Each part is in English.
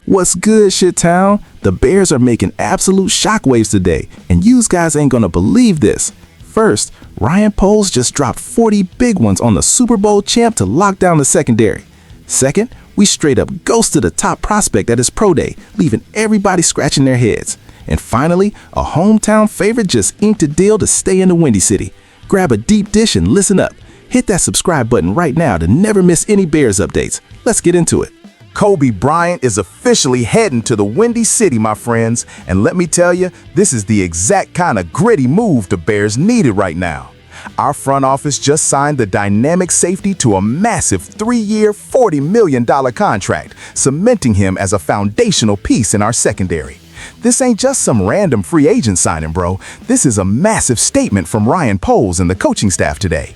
What's good, shit-town? The Bears are making absolute shockwaves today, and you guys ain't gonna believe this. First, Ryan Poles just dropped 40 big ones on the Super Bowl champ to lock down the secondary. Second, we straight up ghosted a top prospect at his pro day, leaving everybody scratching their heads. And finally, a hometown favorite just inked a deal to stay in the Windy City. Grab a deep dish and listen up. Hit that subscribe button right now to never miss any Bears updates. Let's get into it. Kobe Bryant is officially heading to the Windy City, my friends. And let me tell you, this is the exact kind of gritty move the Bears needed right now. Our front office just signed the dynamic safety to a massive 3-year, $40 million contract, cementing him as a foundational piece in our secondary. This ain't just some random free agent signing, bro. This is a massive statement from Ryan Poles and the coaching staff today.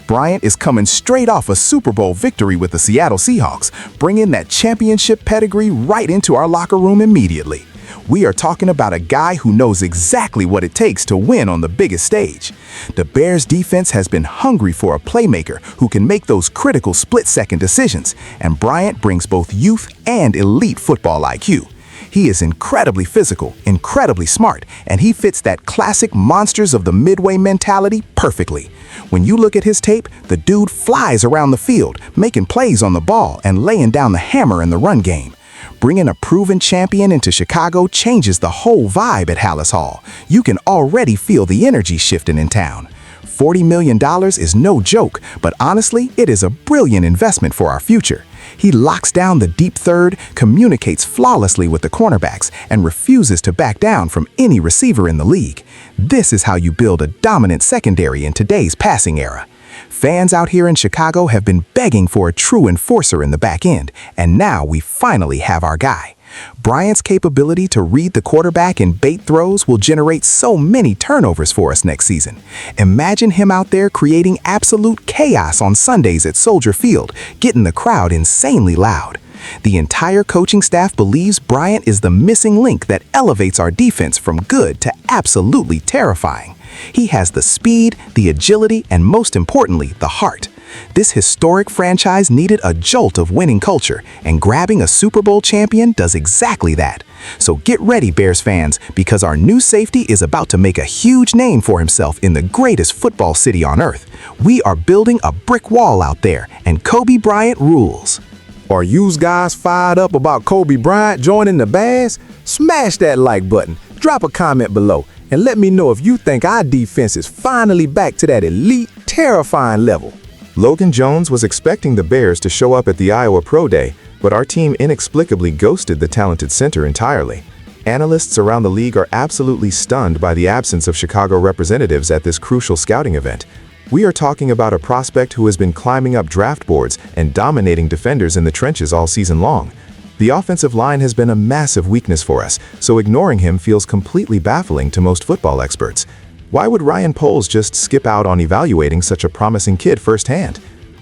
Bryant is coming straight off a Super Bowl victory with the Seattle Seahawks, bringing that championship pedigree right into our locker room immediately. We are talking about a guy who knows exactly what it takes to win on the biggest stage. The Bears defense has been hungry for a playmaker who can make those critical split-second decisions, and Bryant brings both youth and elite football IQ. He is incredibly physical, incredibly smart, and he fits that classic monsters of the midway mentality perfectly. When you look at his tape, the dude flies around the field, making plays on the ball and laying down the hammer in the run game. Bringing a proven champion into Chicago changes the whole vibe at Hallis Hall. You can already feel the energy shifting in town. $40 million is no joke, but honestly, it is a brilliant investment for our future. He locks down the deep third, communicates flawlessly with the cornerbacks, and refuses to back down from any receiver in the league. This is how you build a dominant secondary in today's passing era. Fans out here in Chicago have been begging for a true enforcer in the back end, and now we finally have our guy. Bryant's capability to read the quarterback in bait throws will generate so many turnovers for us next season. Imagine him out there creating absolute chaos on Sundays at Soldier Field, getting the crowd insanely loud. The entire coaching staff believes Bryant is the missing link that elevates our defense from good to absolutely terrifying. He has the speed, the agility, and most importantly, the heart. This historic franchise needed a jolt of winning culture, and grabbing a Super Bowl champion does exactly that. So get ready, Bears fans, because our new safety is about to make a huge name for himself in the greatest football city on earth. We are building a brick wall out there, and Kobe Bryant rules. Are yous guys fired up about Kobe Bryant joining the Bears? Smash that like button, drop a comment below, and let me know if you think our defense is finally back to that elite, terrifying level. Logan Jones was expecting the Bears to show up at the Iowa Pro Day, but our team inexplicably ghosted the talented center entirely. Analysts around the league are absolutely stunned by the absence of Chicago representatives at this crucial scouting event. We are talking about a prospect who has been climbing up draft boards and dominating defenders in the trenches all season long. The offensive line has been a massive weakness for us, so ignoring him feels completely baffling to most football experts. Why would Ryan Poles just skip out on evaluating such a promising kid firsthand?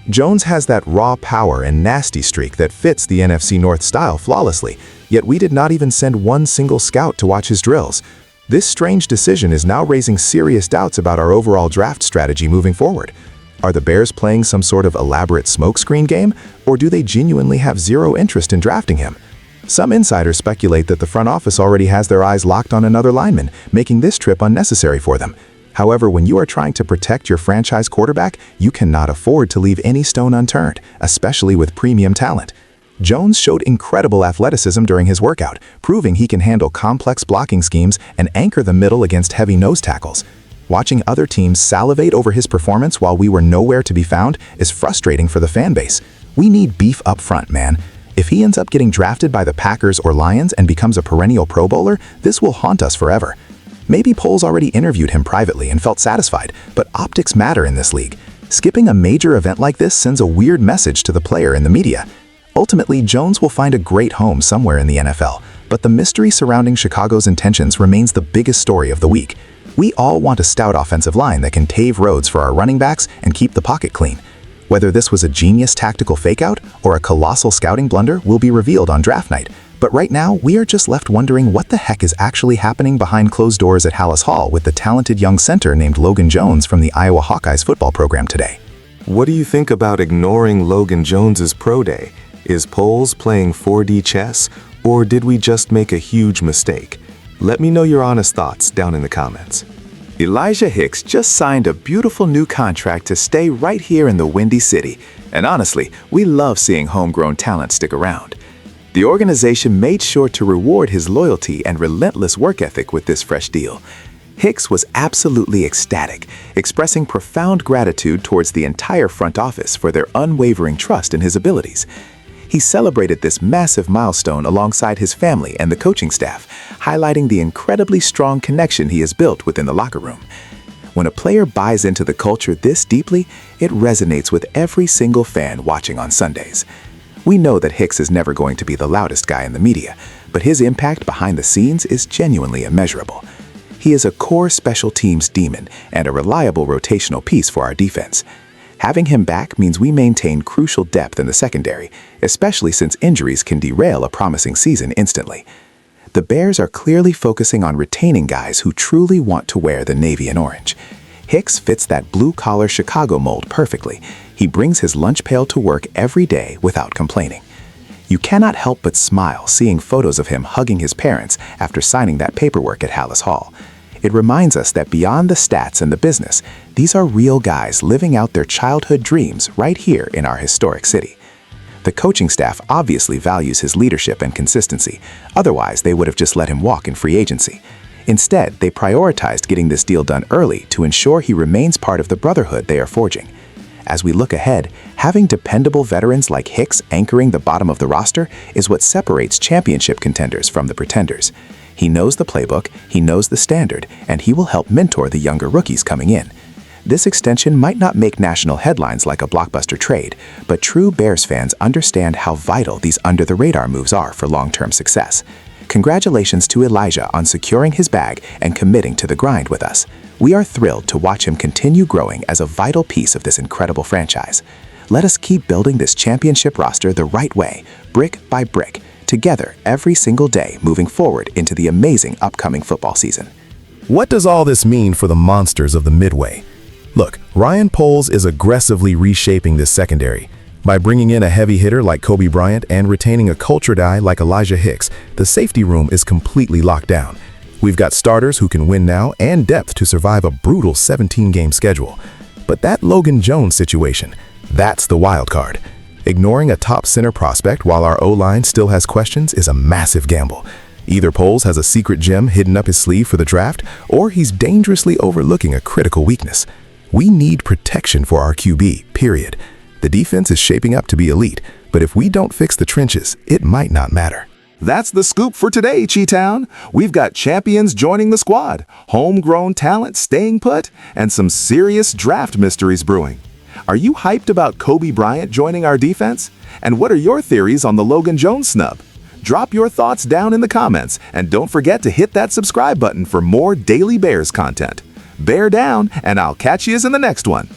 Jones has that raw power and nasty streak that fits the NFC North style flawlessly, yet we did not even send one single scout to watch his drills. This strange decision is now raising serious doubts about our overall draft strategy moving forward. Are the Bears playing some sort of elaborate smokescreen game, or do they genuinely have zero interest in drafting him? Some insiders speculate that the front office already has their eyes locked on another lineman, making this trip unnecessary for them. However, when you are trying to protect your franchise quarterback, you cannot afford to leave any stone unturned, especially with premium talent. Jones showed incredible athleticism during his workout, proving he can handle complex blocking schemes and anchor the middle against heavy nose tackles. Watching other teams salivate over his performance while we were nowhere to be found is frustrating for the fan base. We need beef up front, man. If he ends up getting drafted by the Packers or Lions and becomes a perennial Pro Bowler, this will haunt us forever. Maybe Poles already interviewed him privately and felt satisfied, but optics matter in this league. Skipping a major event like this sends a weird message to the player and the media. Ultimately, Jones will find a great home somewhere in the NFL, but the mystery surrounding Chicago's intentions remains the biggest story of the week. We all want a stout offensive line that can pave roads for our running backs and keep the pocket clean. Whether this was a genius tactical fakeout or a colossal scouting blunder will be revealed on draft night. But right now, we are just left wondering what the heck is actually happening behind closed doors at Hallis Hall with the talented young center named Logan Jones from the Iowa Hawkeyes football program today. What do you think about ignoring Logan Jones's pro day? Is Poles playing 4D chess, or did we just make a huge mistake? Let me know your honest thoughts down in the comments. Elijah Hicks just signed a beautiful new contract to stay right here in the Windy City, and honestly, we love seeing homegrown talent stick around. The organization made sure to reward his loyalty and relentless work ethic with this fresh deal. Hicks was absolutely ecstatic, expressing profound gratitude towards the entire front office for their unwavering trust in his abilities. He celebrated this massive milestone alongside his family and the coaching staff, highlighting the incredibly strong connection he has built within the locker room. When a player buys into the culture this deeply, it resonates with every single fan watching on Sundays. We know that Hicks is never going to be the loudest guy in the media, but his impact behind the scenes is genuinely immeasurable. He is a core special teams demon and a reliable rotational piece for our defense. Having him back means we maintain crucial depth in the secondary, especially since injuries can derail a promising season instantly. The Bears are clearly focusing on retaining guys who truly want to wear the navy and orange. Hicks fits that blue-collar Chicago mold perfectly. He brings his lunch pail to work every day without complaining. You cannot help but smile seeing photos of him hugging his parents after signing that paperwork at Hallis Hall. It reminds us that beyond the stats and the business, these are real guys living out their childhood dreams right here in our historic city. The coaching staff obviously values his leadership and consistency, otherwise they would have just let him walk in free agency. Instead, they prioritized getting this deal done early to ensure he remains part of the brotherhood they are forging. As we look ahead, having dependable veterans like Hicks anchoring the bottom of the roster is what separates championship contenders from the pretenders. He knows the playbook, he knows the standard, and he will help mentor the younger rookies coming in. This extension might not make national headlines like a blockbuster trade, but true Bears fans understand how vital these under-the-radar moves are for long-term success. Congratulations to Elijah on securing his bag and committing to the grind with us. We are thrilled to watch him continue growing as a vital piece of this incredible franchise. Let us keep building this championship roster the right way, brick by brick, together every single day moving forward into the amazing upcoming football season. What does all this mean for the monsters of the Midway? Look, Ryan Poles is aggressively reshaping this secondary. By bringing in a heavy hitter like Kobe Bryant and retaining a cultured eye like Elijah Hicks, the safety room is completely locked down. We've got starters who can win now and depth to survive a brutal 17-game schedule. But that Logan Jones situation, that's the wild card. Ignoring a top center prospect while our O-line still has questions is a massive gamble. Either Poles has a secret gem hidden up his sleeve for the draft, or he's dangerously overlooking a critical weakness. We need protection for our QB, period. The defense is shaping up to be elite, but if we don't fix the trenches, it might not matter. That's the scoop for today, Chi-Town. We've got champions joining the squad, homegrown talent staying put, and some serious draft mysteries brewing. Are you hyped about Kobe Bryant joining our defense? And what are your theories on the Logan Jones snub? Drop your thoughts down in the comments, and don't forget to hit that subscribe button for more daily Bears content. Bear down, and I'll catch you in the next one.